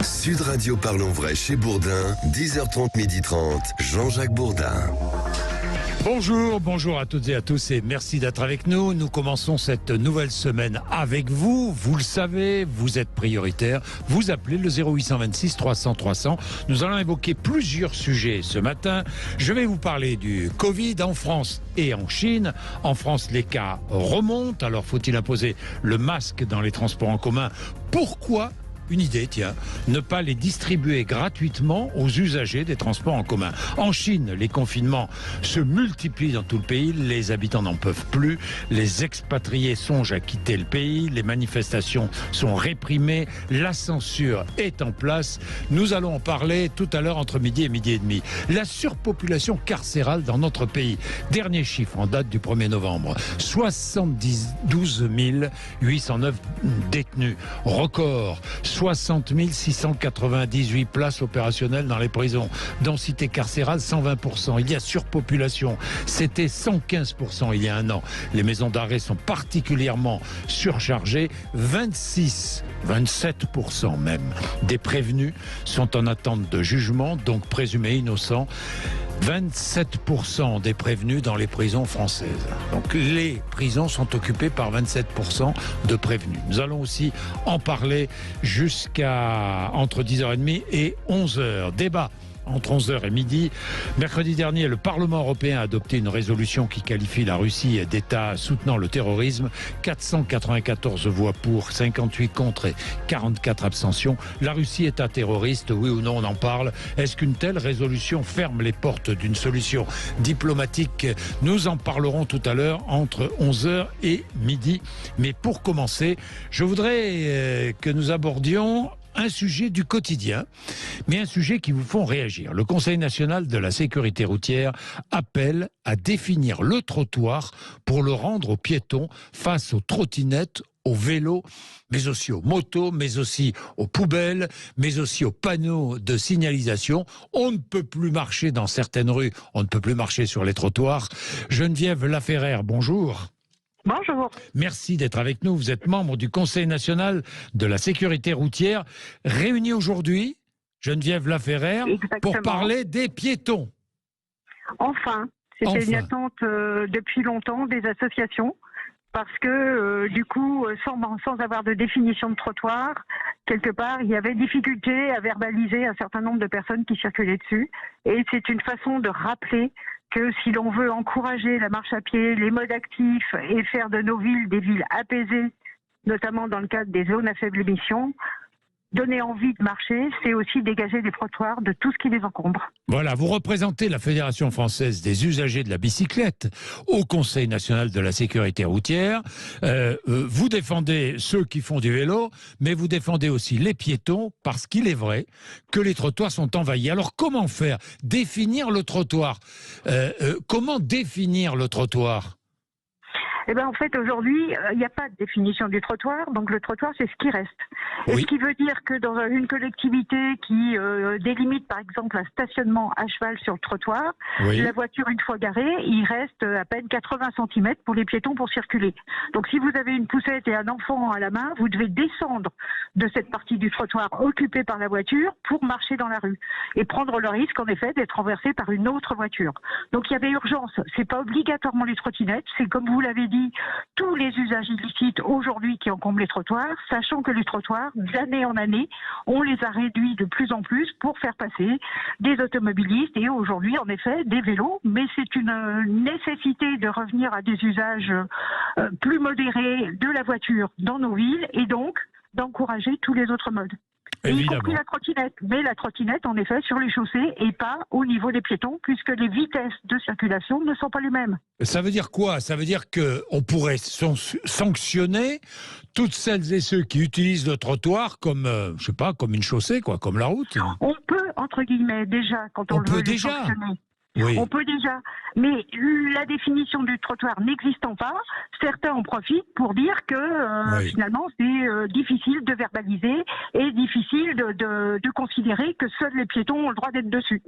Sud Radio Parlons Vrai chez Bourdin, 10h30, 12h30, Jean-Jacques Bourdin. Bonjour à toutes et à tous et merci d'être avec nous. Nous commençons cette nouvelle semaine avec vous. Vous le savez, vous êtes prioritaire. Vous appelez le 0826 300 300. Nous allons évoquer plusieurs sujets ce matin. Je vais vous parler du Covid en France et en Chine. En France, les cas remontent. Alors, faut-il imposer le masque dans les transports en commun? Pourquoi? Une idée, tiens, ne pas les distribuer gratuitement aux usagers des transports en commun. En Chine, les confinements se multiplient dans tout le pays, les habitants n'en peuvent plus, les expatriés songent à quitter le pays, les manifestations sont réprimées, la censure est en place. Nous allons en parler tout à l'heure entre midi et midi et demi. La surpopulation carcérale dans notre pays. Dernier chiffre en date du 1er novembre. 72 809 détenus. Record. 60 698 places opérationnelles dans les prisons. Densité carcérale, 120%. Il y a surpopulation. C'était 115% il y a un an. Les maisons d'arrêt sont particulièrement surchargées. 27% même des prévenus sont en attente de jugement, donc présumés innocents. 27% des prévenus dans les prisons françaises. Donc les prisons sont occupées par 27% de prévenus. Nous allons aussi en parler jusqu'à entre 10h30 et 11h. Débat entre 11h et midi. Mercredi dernier, le Parlement européen a adopté une résolution qui qualifie la Russie d'État soutenant le terrorisme. 494 voix pour, 58 contre et 44 abstentions. La Russie est un terroriste, oui ou non, on en parle. Est-ce qu'une telle résolution ferme les portes d'une solution diplomatique? Nous en parlerons tout à l'heure entre 11h et midi. Mais pour commencer, je voudrais que nous abordions un sujet du quotidien, mais un sujet qui vous font réagir. Le Conseil national de la sécurité routière appelle à définir le trottoir pour le rendre aux piétons face aux trottinettes, aux vélos, mais aussi aux motos, mais aussi aux poubelles, mais aussi aux panneaux de signalisation. On ne peut plus marcher dans certaines rues, on ne peut plus marcher sur les trottoirs. Geneviève Laferrère, bonjour. Bonjour. Merci d'être avec nous. Vous êtes membre du Conseil national de la sécurité routière, réuni aujourd'hui, Geneviève Laferrère, pour parler des piétons. Enfin, c'était une attente depuis longtemps des associations, parce que du coup, sans avoir de définition de trottoir, quelque part, il y avait difficulté à verbaliser un certain nombre de personnes qui circulaient dessus. Et c'est une façon de rappeler que si l'on veut encourager la marche à pied, les modes actifs et faire de nos villes des villes apaisées, notamment dans le cadre des zones à faible émission, donner envie de marcher, c'est aussi dégager des trottoirs de tout ce qui les encombre. Voilà, vous représentez la Fédération française des usagers de la bicyclette au Conseil national de la sécurité routière. Vous défendez ceux qui font du vélo, mais vous défendez aussi les piétons, parce qu'il est vrai que les trottoirs sont envahis. Alors comment faire? Définir le trottoir. Comment définir le trottoir? Eh bien, en fait, aujourd'hui, il n'y a pas de définition du trottoir, donc le trottoir, c'est ce qui reste. Oui. Et ce qui veut dire que dans une collectivité qui délimite, par exemple, un stationnement à cheval sur le trottoir, oui, la voiture, une fois garée, il reste à peine 80 cm pour les piétons pour circuler. Donc, si vous avez une poussette et un enfant à la main, vous devez descendre de cette partie du trottoir occupée par la voiture pour marcher dans la rue et prendre le risque, en effet, d'être renversé par une autre voiture. Donc, il y avait urgence. C'est pas obligatoirement les trottinettes, c'est comme vous l'avez dit, tous les usages illicites aujourd'hui qui encombrent les trottoirs, sachant que les trottoirs, d'année en année, on les a réduits de plus en plus pour faire passer des automobilistes et aujourd'hui, en effet, des vélos. Mais c'est une nécessité de revenir à des usages plus modérés de la voiture dans nos villes et donc d'encourager tous les autres modes. Et y compris la trottinette. Mais la trottinette, en effet, sur les chaussées et pas au niveau des piétons, puisque les vitesses de circulation ne sont pas les mêmes. Ça veut dire quoi? Ça veut dire qu'on pourrait sanctionner toutes celles et ceux qui utilisent le trottoir comme, je sais pas, comme une chaussée, quoi, comme la route. On peut, entre guillemets, déjà, quand on le veut, déjà sanctionner. Oui. On peut déjà, mais la définition du trottoir n'existant pas, certains en profitent pour dire que finalement c'est difficile de verbaliser et difficile de considérer que seuls les piétons ont le droit d'être dessus.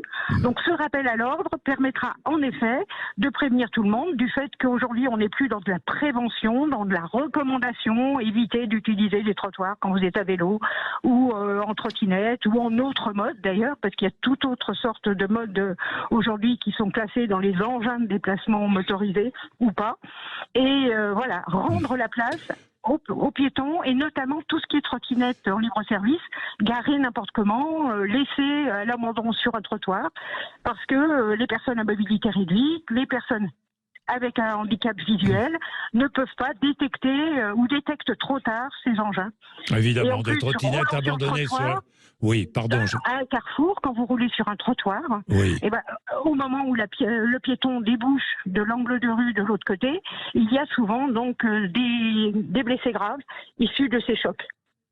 Donc ce rappel à l'ordre permettra en effet de prévenir tout le monde du fait qu'aujourd'hui on n'est plus dans de la prévention, dans de la recommandation, éviter d'utiliser les trottoirs quand vous êtes à vélo ou en trottinette ou en autre mode d'ailleurs, parce qu'il y a toute autre sorte de mode aujourd'hui qui sont classés dans les engins de déplacement motorisés ou pas. Et voilà, rendre la place aux piétons et notamment tout ce qui est trottinette en libre service, garé n'importe comment, laissé à l'abandon sur un trottoir, parce que les personnes à mobilité réduite, les personnes avec un handicap visuel ne peuvent pas détecter ou détectent trop tard ces engins. Évidemment, des trottinettes abandonnées sur... Oui, pardon. À un carrefour, quand vous roulez sur un trottoir, oui. et ben, au moment où le piéton débouche de l'angle de rue de l'autre côté, il y a souvent donc des blessés graves issus de ces chocs.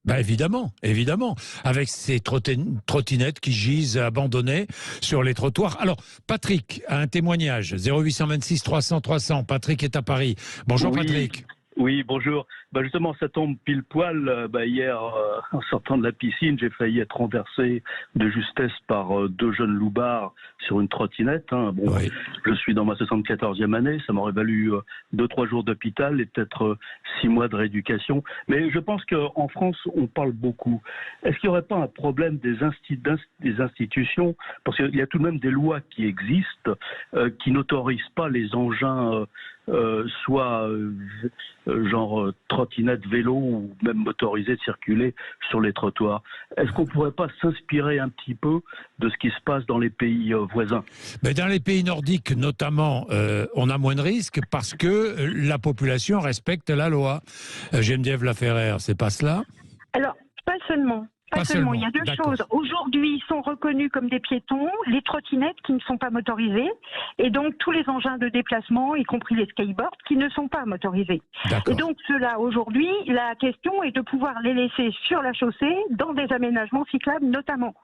Bah évidemment, évidemment, avec ces trottinettes qui gisent abandonnées sur les trottoirs. Alors, Patrick a un témoignage, 0826 300 300. Patrick est à Paris. Bonjour oui. Patrick. Oui, bonjour. Justement, ça tombe pile poil. Hier, en sortant de la piscine, j'ai failli être renversé de justesse par deux jeunes loupards sur une trottinette. Oui. Je suis dans ma 74e année. Ça m'aurait valu 2-3 jours d'hôpital et peut-être 6 mois de rééducation. Mais je pense qu'en France, on parle beaucoup. Est-ce qu'il n'y aurait pas un problème des institutions? Parce qu'il y a tout de même des lois qui existent qui n'autorisent pas les engins soit genre trottinette, vélo ou même motorisé de circuler sur les trottoirs. Est-ce qu'on ne pourrait pas s'inspirer un petit peu de ce qui se passe dans les pays voisins? Mais dans les pays nordiques notamment, on a moins de risques parce que la population respecte la loi. Geneviève Laferrère, c'est pas cela? Alors, pas seulement. Pas seulement, il y a deux choses. Aujourd'hui, ils sont reconnus comme des piétons, les trottinettes qui ne sont pas motorisées, et donc tous les engins de déplacement, y compris les skateboards, qui ne sont pas motorisés. Et donc cela, aujourd'hui, la question est de pouvoir les laisser sur la chaussée, dans des aménagements cyclables notamment.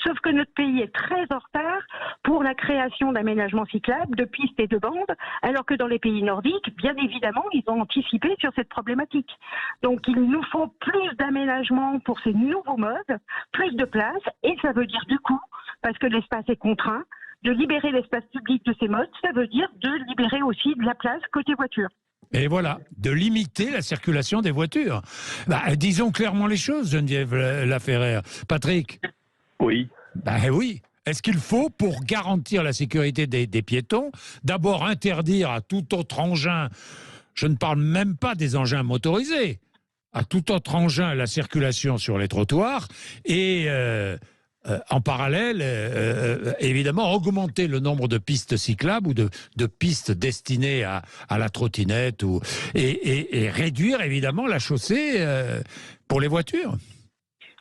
Sauf que notre pays est très en retard pour la création d'aménagements cyclables, de pistes et de bandes, alors que dans les pays nordiques, bien évidemment, ils ont anticipé sur cette problématique. Donc il nous faut plus d'aménagements pour ces nouveaux modes, plus de place, et ça veut dire du coup, parce que l'espace est contraint, de libérer l'espace public de ces modes, ça veut dire de libérer aussi de la place côté voiture. Et voilà, de limiter la circulation des voitures. Disons clairement les choses, Geneviève Laferrère. Patrick? Oui. Oui. Est-ce qu'il faut, pour garantir la sécurité des piétons, d'abord interdire à tout autre engin, je ne parle même pas des engins motorisés, à tout autre engin la circulation sur les trottoirs et en parallèle, évidemment, augmenter le nombre de pistes cyclables ou de pistes destinées à la trottinette et réduire évidemment la chaussée pour les voitures?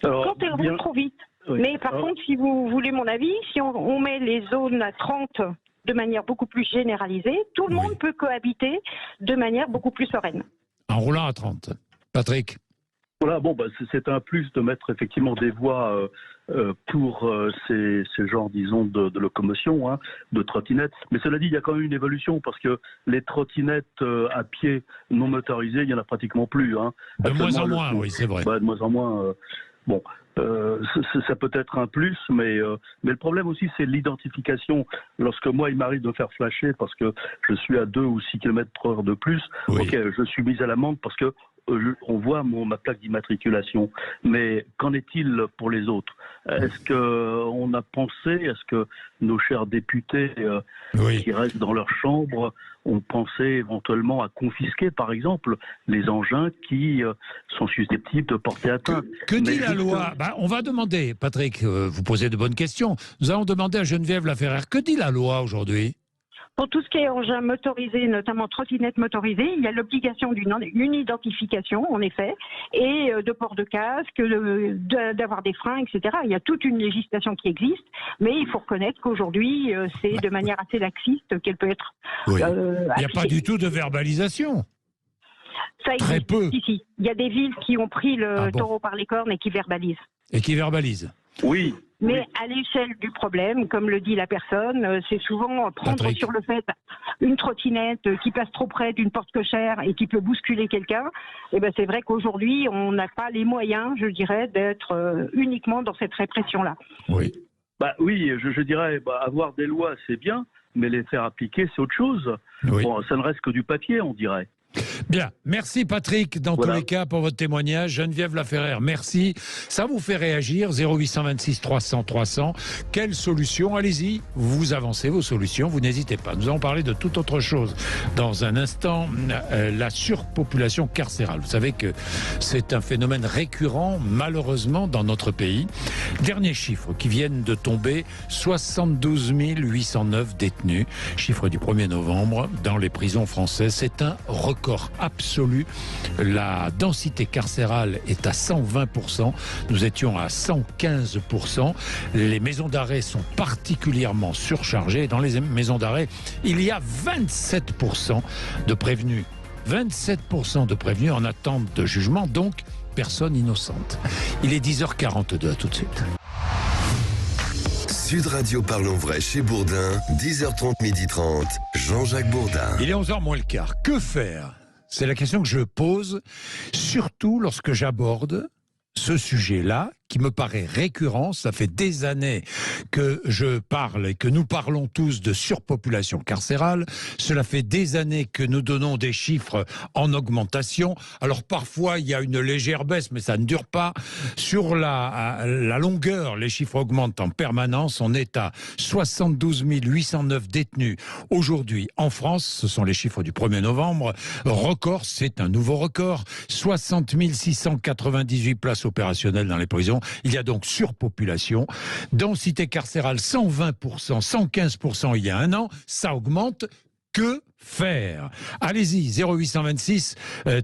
Quand elles roulent trop vite. Oui. Mais par contre, si vous voulez mon avis, si on met les zones à 30 de manière beaucoup plus généralisée, tout le monde peut cohabiter de manière beaucoup plus sereine. En roulant à 30. Patrick? Voilà, c'est un plus de mettre effectivement des voies pour ces genres, disons, de locomotion, de trottinettes. Mais cela dit, il y a quand même une évolution parce que les trottinettes à pied non motorisées, il n'y en a pratiquement plus. De moins en moins, oui, c'est vrai. De moins en moins. Ça peut être un plus, mais le problème aussi, c'est l'identification. Lorsque moi, il m'arrive de me faire flasher parce que je suis à 2 ou 6 km/h de plus, ok, je suis mis à l'amende parce que on voit ma plaque d'immatriculation. Mais qu'en est-il pour les autres? Est-ce qu'on a pensé, est-ce que nos chers députés qui restent dans leur chambre ont pensé éventuellement à confisquer, par exemple, les engins qui sont susceptibles de porter atteinte? Que dit la loi? On va demander, Patrick, vous posez de bonnes questions. Nous allons demander à Geneviève Laferrère, que dit la loi aujourd'hui? Pour tout ce qui est engin motorisé, notamment trottinette motorisée, il y a l'obligation d'une identification, en effet, et de port de casque, d'avoir des freins, etc. Il y a toute une législation qui existe, mais il faut reconnaître qu'aujourd'hui, c'est de manière assez laxiste qu'elle peut être il n'y a pas du tout de verbalisation. Ça existe. Très peu. Si. Il y a des villes qui ont pris le taureau par les cornes et qui verbalisent. Et qui verbalisent. Oui, Mais Oui. à l'échelle du problème, comme le dit la personne, c'est souvent prendre Patrick. sur le fait une trottinette qui passe trop près d'une porte cochère et qui peut bousculer quelqu'un. Et ben c'est vrai qu'aujourd'hui, on n'a pas les moyens, je dirais, d'être uniquement dans cette répression-là. Oui. Bah oui, je dirais, avoir des lois, c'est bien, mais les faire appliquer, c'est autre chose. Oui. Bon, ça ne reste que du papier, on dirait. Bien, merci Patrick dans Voilà. tous les cas pour votre témoignage. Geneviève Laferrère, merci. Ça vous fait réagir, 0826 300 300. Quelle solution? Allez-y, vous avancez vos solutions, vous n'hésitez pas. Nous allons parler de toute autre chose dans un instant, la surpopulation carcérale. Vous savez que c'est un phénomène récurrent malheureusement dans notre pays. Derniers chiffres qui viennent de tomber, 72 809 détenus, chiffre du 1er novembre dans les prisons françaises. C'est un record absolu. La densité carcérale est à 120%. Nous étions à 115%. Les maisons d'arrêt sont particulièrement surchargées. Dans les maisons d'arrêt, il y a 27% de prévenus. 27% de prévenus en attente de jugement, donc personne innocente. Il est 10h42, à tout de suite. Sud Radio Parlons Vrai chez Bourdin, 10h30, 12h30, Jean-Jacques Bourdin. Il est 11h moins le quart. Que faire? C'est la question que je pose, surtout lorsque j'aborde ce sujet-là, qui me paraît récurrent. Ça fait des années que je parle et que nous parlons tous de surpopulation carcérale. Cela fait des années que nous donnons des chiffres en augmentation. Alors parfois, il y a une légère baisse, mais ça ne dure pas. Sur la longueur, les chiffres augmentent en permanence. On est à 72 809 détenus aujourd'hui en France. Ce sont les chiffres du 1er novembre. Record, c'est un nouveau record. 60 698 places opérationnelles dans les prisons. Il y a donc surpopulation. Densité carcérale 120%, 115% il y a un an. Ça augmente. Que faire? Allez-y, 0826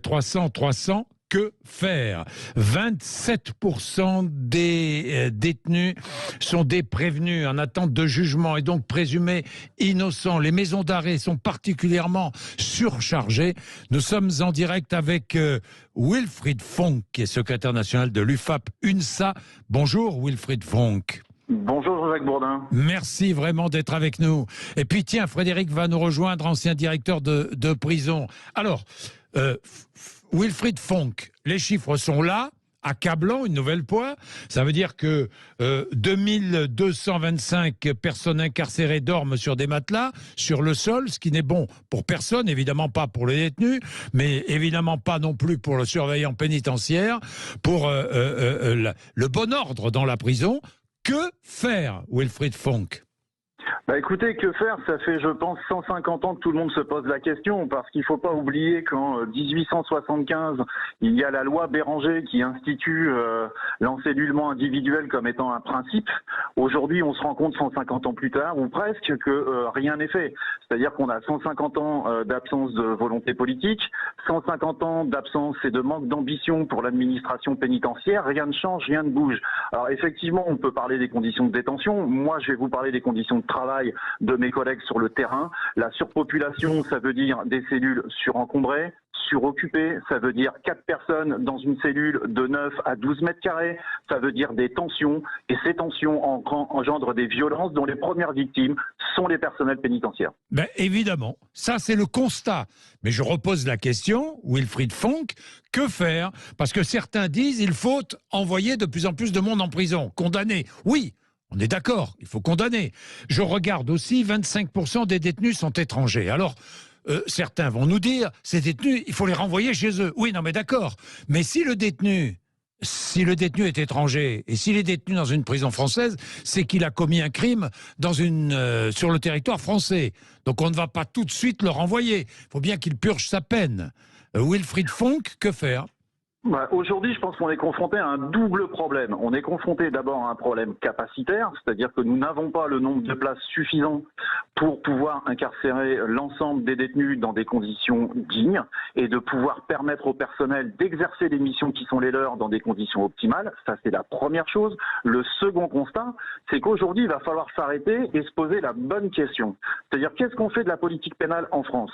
300 300. Que faire? 27% des détenus sont des prévenus en attente de jugement et donc présumés innocents. Les maisons d'arrêt sont particulièrement surchargées. Nous sommes en direct avec Wilfried Fonck, qui est secrétaire national de l'UFAP-UNSA. Bonjour Wilfried Fonck. Bonjour Jean-Jacques Bourdin. Merci vraiment d'être avec nous. Et puis tiens, Frédéric va nous rejoindre, ancien directeur de prison. Alors, Wilfried Fonck, les chiffres sont là, accablant une nouvelle fois. Ça veut dire que 2225 personnes incarcérées dorment sur des matelas, sur le sol, ce qui n'est bon pour personne, évidemment pas pour les détenus, mais évidemment pas non plus pour le surveillant pénitentiaire, pour le bon ordre dans la prison. Que faire, Wilfried Fonck? Écoutez, que faire? Ça fait, je pense, 150 ans que tout le monde se pose la question, parce qu'il ne faut pas oublier qu'en 1875, il y a la loi Béranger qui institue l'encellulement individuel comme étant un principe. Aujourd'hui, on se rend compte 150 ans plus tard, ou presque, que rien n'est fait. C'est-à-dire qu'on a 150 ans d'absence de volonté politique, 150 ans d'absence et de manque d'ambition pour l'administration pénitentiaire. Rien ne change, rien ne bouge. Alors effectivement, on peut parler des conditions de détention. Moi, je vais vous parler des conditions de travail de mes collègues sur le terrain. La surpopulation, ça veut dire des cellules surencombrées, suroccupées, ça veut dire 4 personnes dans une cellule de 9 à 12 mètres carrés, ça veut dire des tensions, et ces tensions engendrent des violences dont les premières victimes sont les personnels pénitentiaires. Ben évidemment, ça c'est le constat. Mais je repose la question, Wilfried Fonck, que faire? Parce que certains disent il faut envoyer de plus en plus de monde en prison, condamner. Oui, on est d'accord, il faut condamner. Je regarde aussi, 25% des détenus sont étrangers. Alors, certains vont nous dire, ces détenus, il faut les renvoyer chez eux. Oui, non mais d'accord. Mais si le détenu est étranger, et s'il est détenu dans une prison française, c'est qu'il a commis un crime sur le territoire français. Donc on ne va pas tout de suite le renvoyer. Il faut bien qu'il purge sa peine. Wilfried Fonck, que faire? Aujourd'hui, je pense qu'on est confronté à un double problème. On est confronté d'abord à un problème capacitaire, c'est-à-dire que nous n'avons pas le nombre de places suffisant pour pouvoir incarcérer l'ensemble des détenus dans des conditions dignes et de pouvoir permettre au personnel d'exercer les missions qui sont les leurs dans des conditions optimales. Ça, c'est la première chose. Le second constat, c'est qu'aujourd'hui, il va falloir s'arrêter et se poser la bonne question. C'est-à-dire, qu'est-ce qu'on fait de la politique pénale en France?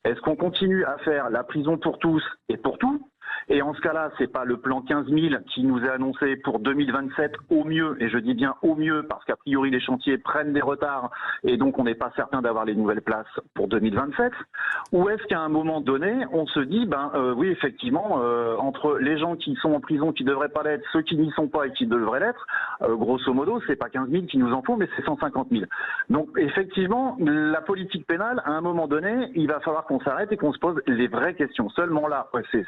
Est-ce qu'on continue à faire la prison pour tous et pour tout? Et en ce cas-là, c'est pas le plan 15 000 qui nous est annoncé pour 2027 au mieux, et je dis bien au mieux parce qu'a priori les chantiers prennent des retards et donc on n'est pas certain d'avoir les nouvelles places pour 2027. Ou est-ce qu'à un moment donné, on se dit, oui, effectivement, entre les gens qui sont en prison, qui devraient pas l'être, ceux qui n'y sont pas et qui devraient l'être, grosso modo, c'est pas 15 000 qui nous en faut, mais c'est 150 000. Donc, effectivement, la politique pénale, à un moment donné, il va falloir qu'on s'arrête et qu'on se pose les vraies questions. Seulement là, c'est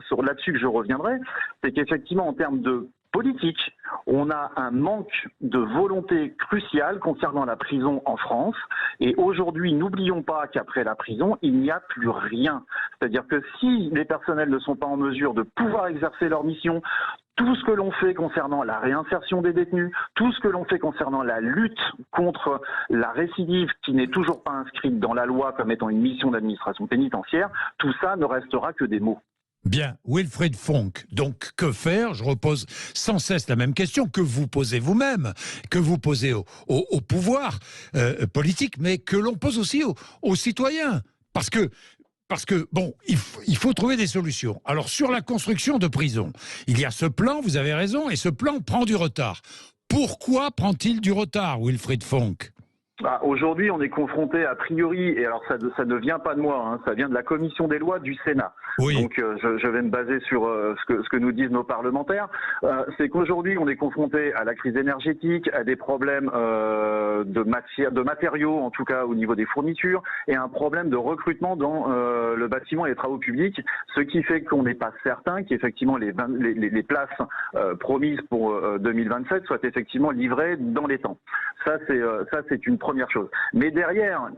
sur là-dessus que je reviendrai, c'est qu'effectivement, en termes de politique, on a un manque de volonté cruciale concernant la prison en France. Et aujourd'hui, n'oublions pas qu'après la prison, il n'y a plus rien. C'est-à-dire que si les personnels ne sont pas en mesure de pouvoir exercer leur mission, tout ce que l'on fait concernant la réinsertion des détenus, tout ce que l'on fait concernant la lutte contre la récidive qui n'est toujours pas inscrite dans la loi comme étant une mission d'administration pénitentiaire, tout ça ne restera que des mots. Bien, Wilfried Fonck, donc que faire? Je repose sans cesse la même question que vous posez vous-même, que vous posez au pouvoir politique, mais que l'on pose aussi aux citoyens. Parce que bon, il faut trouver des solutions. Alors, sur la construction de prisons, il y a ce plan, vous avez raison, et ce plan prend du retard. Pourquoi prend-il du retard, Wilfried Fonck? Aujourd'hui, on est confronté a priori, et alors ça ne vient pas de moi, hein, ça vient de la commission des lois du Sénat. Oui. Donc je vais me baser sur ce que nous disent nos parlementaires. C'est qu'aujourd'hui, on est confronté à la crise énergétique, à des problèmes de matériaux, en tout cas au niveau des fournitures, et un problème de recrutement dans le bâtiment et les travaux publics, ce qui fait qu'on n'est pas certain qu'effectivement les places promises pour 2027 soient effectivement livrées dans les temps. Ça c'est une première chose. Mais derrière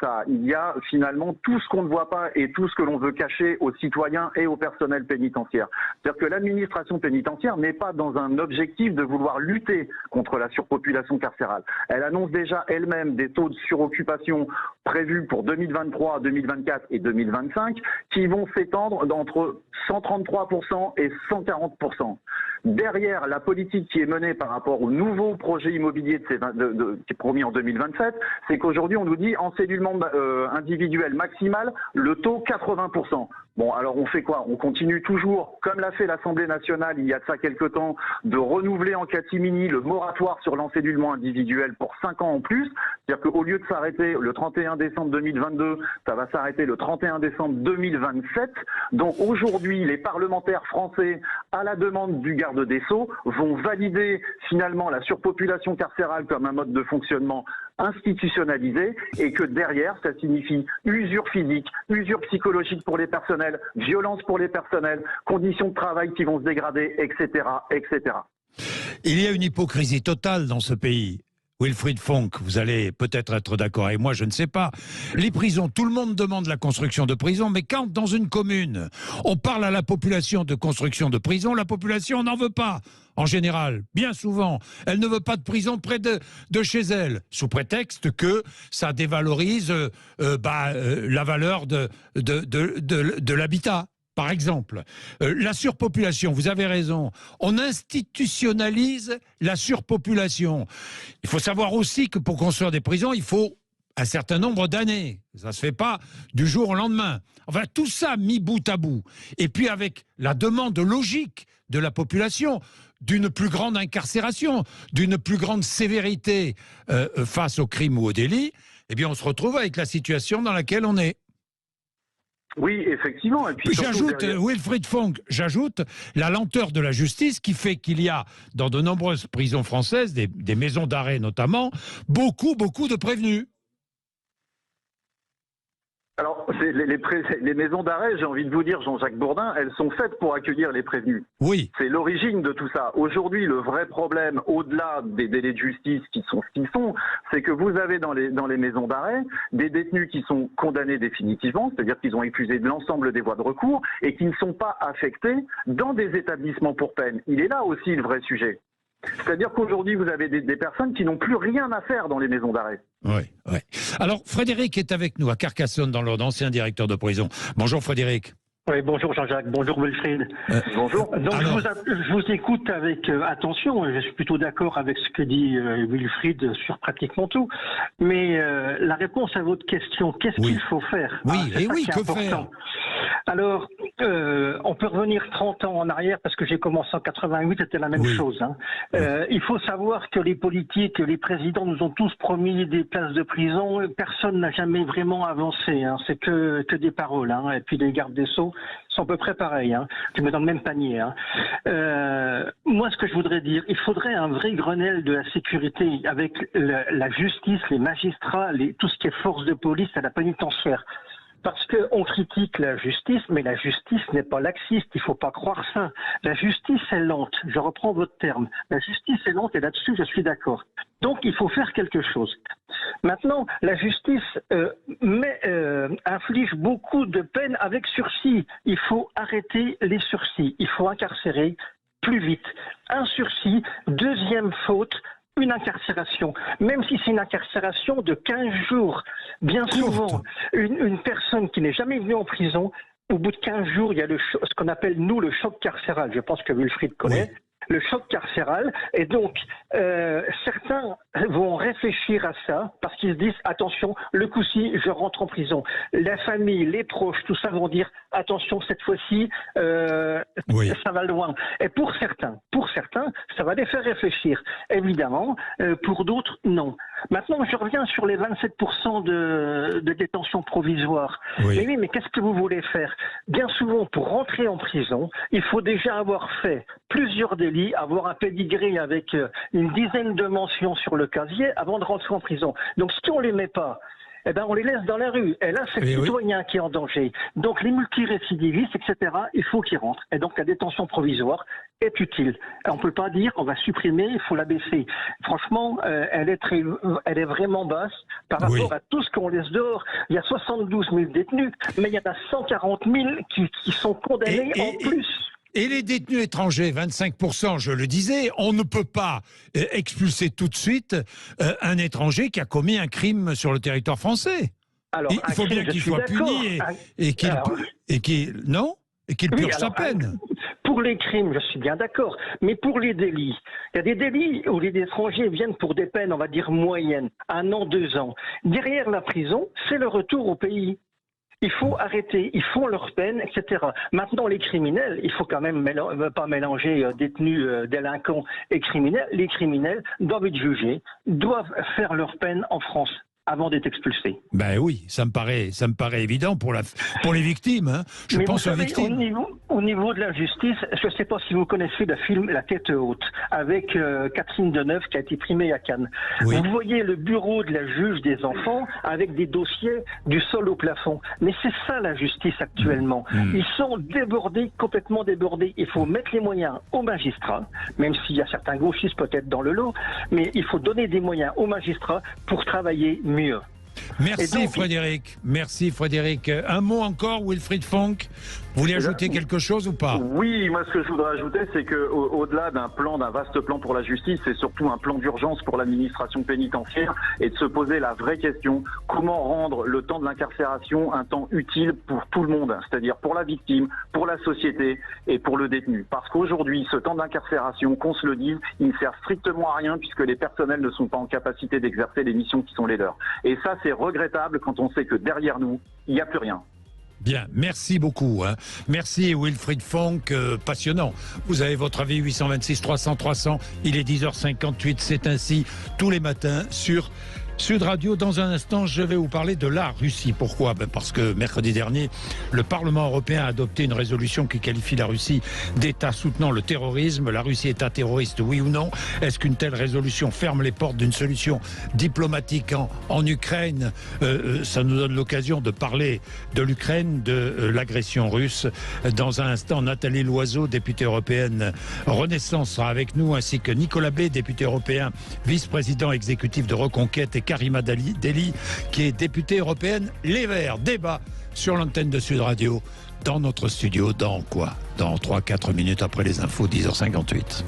ça, il y a finalement tout ce qu'on ne voit pas et tout ce que l'on veut cacher aux citoyens et au personnel pénitentiaire. C'est-à-dire que l'administration pénitentiaire n'est pas dans un objectif de vouloir lutter contre la surpopulation carcérale. Elle annonce déjà elle-même des taux de suroccupation prévus pour 2023, 2024 et 2025 qui vont s'étendre d'entre 133% et 140%. Derrière la politique qui est menée par rapport au nouveau projet immobilier qui est promis en 2027, c'est qu'aujourd'hui on nous dit encellulement individuel maximal, le taux 80%. Bon, alors on fait quoi? On continue toujours, comme l'a fait l'Assemblée nationale il y a de ça quelques temps, de renouveler en catimini le moratoire sur l'encellulement individuel pour 5 ans en plus. C'est-à-dire qu'au lieu de s'arrêter le 31 décembre 2022, ça va s'arrêter le 31 décembre 2027. Donc aujourd'hui, les parlementaires français, à la demande du garde des Sceaux, vont valider finalement la surpopulation carcérale comme un mode de fonctionnement institutionnalisé, et que derrière, ça signifie usure physique, usure psychologique pour les personnels, violence pour les personnels, conditions de travail qui vont se dégrader, etc., etc. Il y a une hypocrisie totale dans ce pays. Wilfried Fonck, vous allez peut-être être d'accord avec moi, je ne sais pas. Les prisons, tout le monde demande la construction de prisons, mais quand dans une commune, on parle à la population de construction de prisons, la population n'en veut pas. En général, bien souvent, elle ne veut pas de prison près de chez elle, sous prétexte que ça dévalorise la valeur de l'habitat. Par exemple, la surpopulation, vous avez raison, on institutionnalise la surpopulation. Il faut savoir aussi que pour construire des prisons, il faut un certain nombre d'années. Ça ne se fait pas du jour au lendemain. Enfin, tout ça mis bout à bout. Et puis avec la demande logique de la population d'une plus grande incarcération, d'une plus grande sévérité face aux crimes ou aux délits, eh bien on se retrouve avec la situation dans laquelle on est. Oui, effectivement. Et puis j'ajoute, Wilfried Fonck, j'ajoute la lenteur de la justice qui fait qu'il y a dans de nombreuses prisons françaises, des maisons d'arrêt notamment, beaucoup de prévenus. Alors, les maisons d'arrêt, j'ai envie de vous dire, Jean-Jacques Bourdin, elles sont faites pour accueillir les prévenus. Oui. C'est l'origine de tout ça. Aujourd'hui, le vrai problème, au-delà des délais de justice qui sont ce qu'ils sont, c'est que vous avez dans les maisons d'arrêt des détenus qui sont condamnés définitivement, c'est-à-dire qu'ils ont épuisé l'ensemble des voies de recours et qui ne sont pas affectés dans des établissements pour peine. Il est là aussi le vrai sujet. C'est-à-dire qu'aujourd'hui, vous avez des personnes qui n'ont plus rien à faire dans les maisons d'arrêt. Oui, oui. Alors, Frédéric est avec nous à Carcassonne, dans l'Aude, ancien directeur de prison. Bonjour Frédéric. Oui, bonjour Jean-Jacques, bonjour Wilfried. Bonjour. Donc alors... je vous écoute avec attention, je suis plutôt d'accord avec ce que dit Wilfried sur pratiquement tout. Mais la réponse à votre question, qu'est-ce qu'il faut faire? Oui, et oui, que faire? Alors, on peut revenir 30 ans en arrière parce que j'ai commencé en 88, c'était la même chose. Hein. Il faut savoir que les politiques, les présidents nous ont tous promis des places de prison. Personne n'a jamais vraiment avancé. Hein. C'est que des paroles. Hein. Et puis les gardes des Sceaux sont à peu près pareils. Hein. Tu mets dans le même panier. Hein. Moi, ce que je voudrais dire, il faudrait un vrai Grenelle de la sécurité avec la justice, les magistrats, tout ce qui est force de police à la pénitentiaire. Parce qu'on critique la justice, mais la justice n'est pas laxiste, il ne faut pas croire ça. La justice est lente, je reprends votre terme. La justice est lente et là-dessus je suis d'accord. Donc il faut faire quelque chose. Maintenant, la justice inflige beaucoup de peines avec sursis. Il faut arrêter les sursis, il faut incarcérer plus vite. Un sursis, deuxième faute, une incarcération, même si c'est une incarcération de 15 jours. Bien souvent, une personne qui n'est jamais venue en prison, au bout de 15 jours, il y a ce qu'on appelle, nous, le choc carcéral. Je pense que Wilfried connaît. Oui. Le choc carcéral. Et donc, certains vont réfléchir à ça parce qu'ils se disent, attention, le coup-ci, je rentre en prison. La famille, les proches, tout ça vont dire, attention, cette fois-ci, ça va loin. Et pour certains, ça va les faire réfléchir. Évidemment, pour d'autres, non. Maintenant, je reviens sur les 27% de détention provisoire. Oui. Mais qu'est-ce que vous voulez faire? Bien souvent, pour rentrer en prison, il faut déjà avoir fait plusieurs délits, avoir un pédigré avec une dizaine de mentions sur le casier avant de rentrer en prison. Donc, si on ne les met pas, eh ben, on les laisse dans la rue. Et là, c'est le citoyen qui est en danger. Donc, les multirécidivistes, etc., il faut qu'ils rentrent. Et donc, la détention provisoire est utile. On ne peut pas dire qu'on va supprimer, il faut la baisser. Franchement, elle est vraiment basse par rapport à tout ce qu'on laisse dehors. Il y a 72 000 détenus, mais il y en a 140 000 qui sont condamnés en plus. Et les détenus étrangers, 25%, je le disais, on ne peut pas expulser tout de suite un étranger qui a commis un crime sur le territoire français. Alors, il faut bien qu'il soit puni et qu'il purge sa peine. Pour les crimes, je suis bien d'accord, mais pour les délits, il y a des délits où les étrangers viennent pour des peines, on va dire moyennes, 1 an, 2 ans. Derrière la prison, c'est le retour au pays. Il faut arrêter, ils font leur peine, etc. Maintenant, les criminels, il faut quand même pas mélanger détenus, délinquants et criminels. Les criminels doivent être jugés, doivent faire leur peine en France avant d'être expulsés. Ben oui, ça me paraît évident pour les victimes. Hein. Je pense aux victimes. Au niveau de la justice, je ne sais pas si vous connaissez le film La Tête haute, avec Catherine Deneuve qui a été primée à Cannes. Oui. Vous voyez le bureau de la juge des enfants avec des dossiers du sol au plafond. Mais c'est ça la justice actuellement. Ils sont débordés, complètement débordés. Il faut mettre les moyens aux magistrats, même s'il y a certains gauchistes peut-être dans le lot, mais il faut donner des moyens aux magistrats pour travailler mieux. Merci donc, Frédéric. Merci Frédéric. Un mot encore, Wilfried Fonck. Vous voulez ajouter quelque chose ou pas? Oui, moi ce que je voudrais ajouter, c'est que au-delà d'un vaste plan pour la justice, c'est surtout un plan d'urgence pour l'administration pénitentiaire et de se poser la vraie question, comment rendre le temps de l'incarcération un temps utile pour tout le monde, c'est-à-dire pour la victime, pour la société et pour le détenu. Parce qu'aujourd'hui, ce temps d'incarcération, qu'on se le dise, il ne sert strictement à rien puisque les personnels ne sont pas en capacité d'exercer les missions qui sont les leurs. Et ça, c'est regrettable quand on sait que derrière nous, il n'y a plus rien. Bien, merci beaucoup. Hein. Merci Wilfried Fonck, passionnant. Vous avez votre avis 826 300 300, il est 10h58, c'est ainsi tous les matins sur Sud Radio. Dans un instant, je vais vous parler de la Russie. Pourquoi? Parce que mercredi dernier, le Parlement européen a adopté une résolution qui qualifie la Russie d'État soutenant le terrorisme. La Russie État terroriste, oui ou non? Est-ce qu'une telle résolution ferme les portes d'une solution diplomatique en Ukraine? Ça nous donne l'occasion de parler de l'Ukraine, de l'agression russe. Dans un instant, Nathalie Loiseau, députée européenne Renaissance, sera avec nous, ainsi que Nicolas Bay, député européen, vice-président exécutif de Reconquête, et Karima Deli, qui est députée européenne Les Verts. Débat sur l'antenne de Sud Radio, dans notre studio, dans 3-4 minutes après les infos, 10h58.